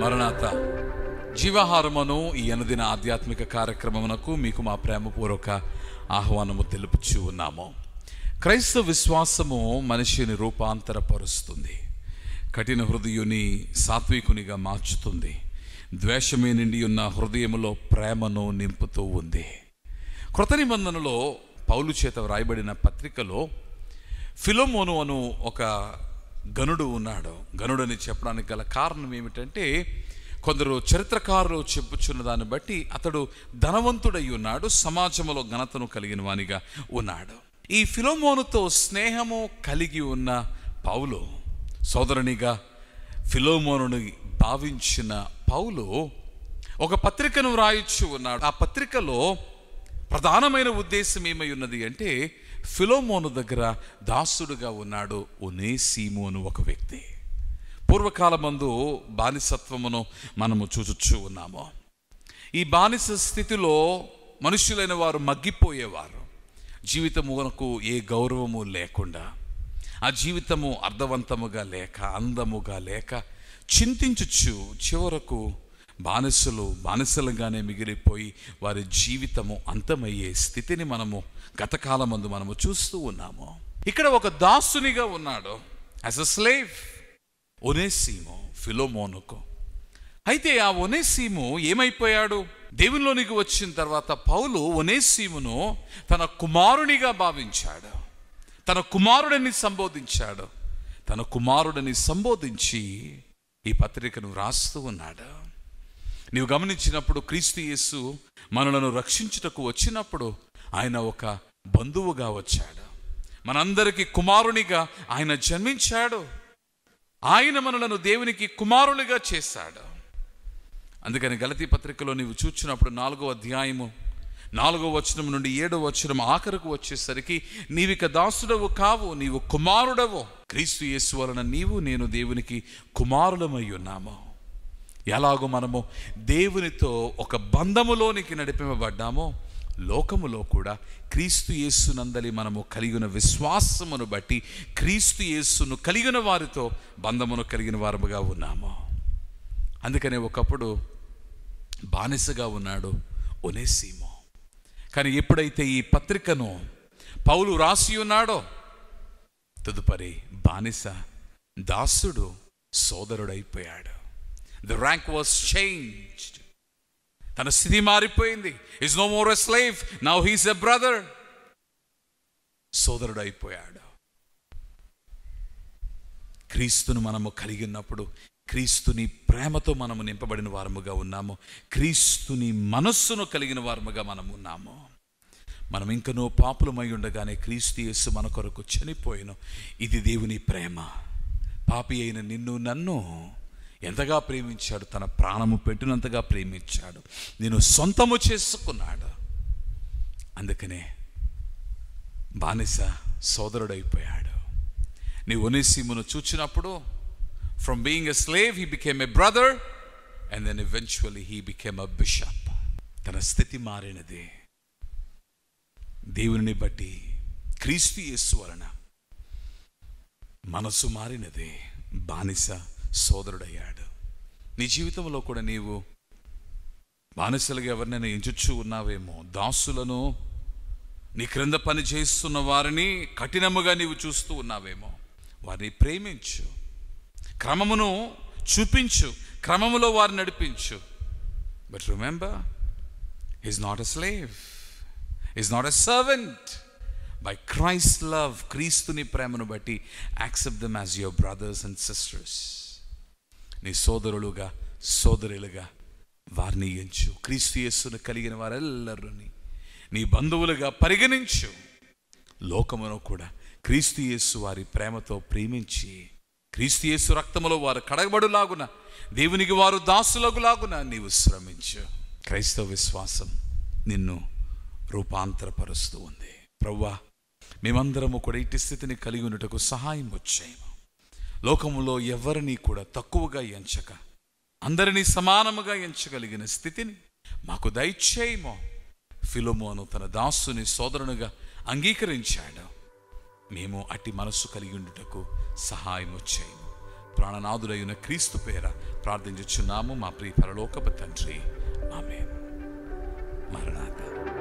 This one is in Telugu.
మరణాత జీవాహారమును ఈ అనుదిన ఆధ్యాత్మిక కార్యక్రమమునకు మీకు మా ప్రేమపూర్వక ఆహ్వానము తెలుపుచూ ఉన్నాము. క్రైస్తవ విశ్వాసము మనిషిని రూపాంతరపరుస్తుంది, కఠిన హృదయుని సాత్వికునిగా మార్చుతుంది, ద్వేషమే నిండి ఉన్న హృదయములో ప్రేమను నింపుతూ ఉంది. కృత నిబంధనలో పౌలు చేత వ్రాయబడిన పత్రికలో ఫిలోమోను అను ఒక గనుడు ఉన్నాడు. గనుడని చెప్పడానికి గల కారణం ఏమిటంటే, కొందరు చరిత్రకారులు చెప్పుచున్న దాన్ని బట్టి అతడు ధనవంతుడై ఉన్నాడు, సమాజంలో ఘనతను కలిగిన వానిగా ఉన్నాడు. ఈ ఫిలోమోనుతో స్నేహము కలిగి ఉన్న పౌలు, సోదరునిగా ఫిలోమోనుని భావించిన పౌలు ఒక పత్రికను వ్రాయిచ్చు ఉన్నాడు. ఆ పత్రికలో ప్రధానమైన ఉద్దేశం ఏమై ఉన్నది అంటే, ఫిలోమోను దగ్గర దాసుడుగా ఉన్నాడు ఒనేసిము అను ఒక వ్యక్తి. పూర్వకాలమందు బానిసత్వమును మనము చూచుచూ ఉన్నాము. ఈ బానిస స్థితిలో మనుషులైన వారు మగ్గిపోయేవారు. జీవితమునకు ఏ గౌరవము లేకుండా, ఆ జీవితము అర్థవంతముగా లేక, అందముగా లేక చింతించుచు చివరకు బానిసలుగానే మిగిలిపోయి వారి జీవితము అంతమయ్యే స్థితిని మనము గతకాలమందు మనము చూస్తూ ఉన్నాము. ఇక్కడ ఒక దాసునిగా ఉన్నాడు, యాజ్ అ స్లేవ్, ఒనేసిము ఫిలోమోనుకు. అయితే ఆ ఒనేసిము ఏమైపోయాడు? దేవునిలోనికి వచ్చిన తర్వాత పౌలు ఒనేసిమును తన కుమారునిగా భావించాడు, తన కుమారుడిని సంబోధించాడు. తన కుమారుడిని సంబోధించి ఈ పత్రికను రాస్తూ ఉన్నాడు. నీవు గమనించినప్పుడు క్రీస్తు యేసు మనలను రక్షించుటకు వచ్చినప్పుడు ఆయన ఒక బంధువుగా వచ్చాడు. మనందరికీ కుమారునిగా ఆయన జన్మించాడు. ఆయన మనలను దేవునికి కుమారులుగా చేశాడు. అందుకని గలతీ పత్రికలో నీవు చూచినప్పుడు 4వ అధ్యాయము 4వ వచనం నుండి 7వ వచనం ఆఖరకు వచ్చేసరికి, నీవిక దాసుడవు కావు, నీవు కుమారుడవు. క్రీస్తు యేసు వలన నీవు నేను దేవునికి కుమారులమై ఉన్నాము. ఎలాగో మనము దేవునితో ఒక బంధములోనికి నడిపింపబడ్డామో, లోకములో కూడా క్రీస్తు యేసునందలి మనము కలిగిన విశ్వాసమును బట్టి క్రీస్తు యేసును కలిగిన వారితో బంధమును కలిగిన వారముగా ఉన్నాము. అందుకనే ఒకప్పుడు బానిసగా ఉన్నాడు ఒనేసిము. కానీ ఎప్పుడైతే ఈ పత్రికను పౌలు రాసి ఉన్నాడో, తదుపరి బానిస దాసుడు సోదరుడైపోయాడు. The rank was changed. తన స్థితి మారిపోయింది. He's no more a slave, now he's a brother. సోదరుడైపోయాడు. క్రీస్తును మనము కలిగి ఉన్నప్పుడు క్రీస్తుని ప్రేమతో మనము నింపబడిన వారముగా ఉన్నాము. క్రీస్తుని మనస్సును కలిగిన వారముగా మనము ఉన్నాము. మనం ఇంకనో పాపులమై ఉండగానే క్రీస్తు యేసు మన కొరకు చనిపోయెను. ఇది దేవుని ప్రేమ. పాపి అయిన నిన్ను నన్ను ఎంతగా ప్రేమించాడు, తన ప్రాణము పెట్టినంతగా ప్రేమించాడు, నేను సొంతము చేసుకున్నాడు. అందుకనే బానిస సోదరుడైపోయాడు. నీ ఒనేసిమును చూచినప్పుడు, from being a slave he became a brother and then eventually he became a bishop. తన స్థితి మారినది. దేవుని బట్టి క్రీస్తు యేసు వలన మనసు మారినది. బానిస సోదరుడయ్యాడు. నీ జీవితంలో కూడా నీవు బానిసలుగా ఎవరినైనా ఎంచుచూ ఉన్నావేమో. దాసులను, నీ క్రింద పని చేస్తున్న వారిని కఠినముగా నీవు చూస్తూ ఉన్నావేమో. వారిని ప్రేమించు, క్రమమును చూపించు, క్రమములో వారిని నడిపించు. But remember, he's not a slave, he's not a servant. By Christ love, క్రీస్తుని ప్రేమను బట్టి accept them as your brothers and sisters. నీ సోదరులుగా, సోదరులుగా వారిని ఎంచు. క్రీస్తు యేసును కలిగిన వారెల్లరూ నీ బంధువులుగా పరిగణించు. లోకమును కూడా క్రీస్తు యేసు వారి ప్రేమతో ప్రేమించి, క్రీస్తు యేసు రక్తములో వారు కడగబడులాగున, దేవునికి వారు దాసులగులాగున నీవు శ్రమించు. క్రైస్తవ విశ్వాసం నిన్ను రూపాంతరపరుస్తూ ఉంది. ప్రభువా, మేమందరము కూడా ఇటు స్థితిని కలిగి ఉన్నటకు సహాయం వచ్చేయము. లోకములో ఎవరిని కూడా తక్కువగా ఎంచక అందరినీ సమానముగా ఎంచగలిగిన స్థితిని మాకు దయచేయము. ఫిలోమోను తన దాసుని సోదరునిగా అంగీకరించాడు. మేము అట్టి మనస్సు కలిగి ఉండుటకు సహాయం వచ్చేయము. ప్రాణనాథుడైన క్రీస్తు పేర ప్రార్థించుచున్నాము మా ప్రియ పరలోకపు తండ్రి. ఆమేన్. మరణాత.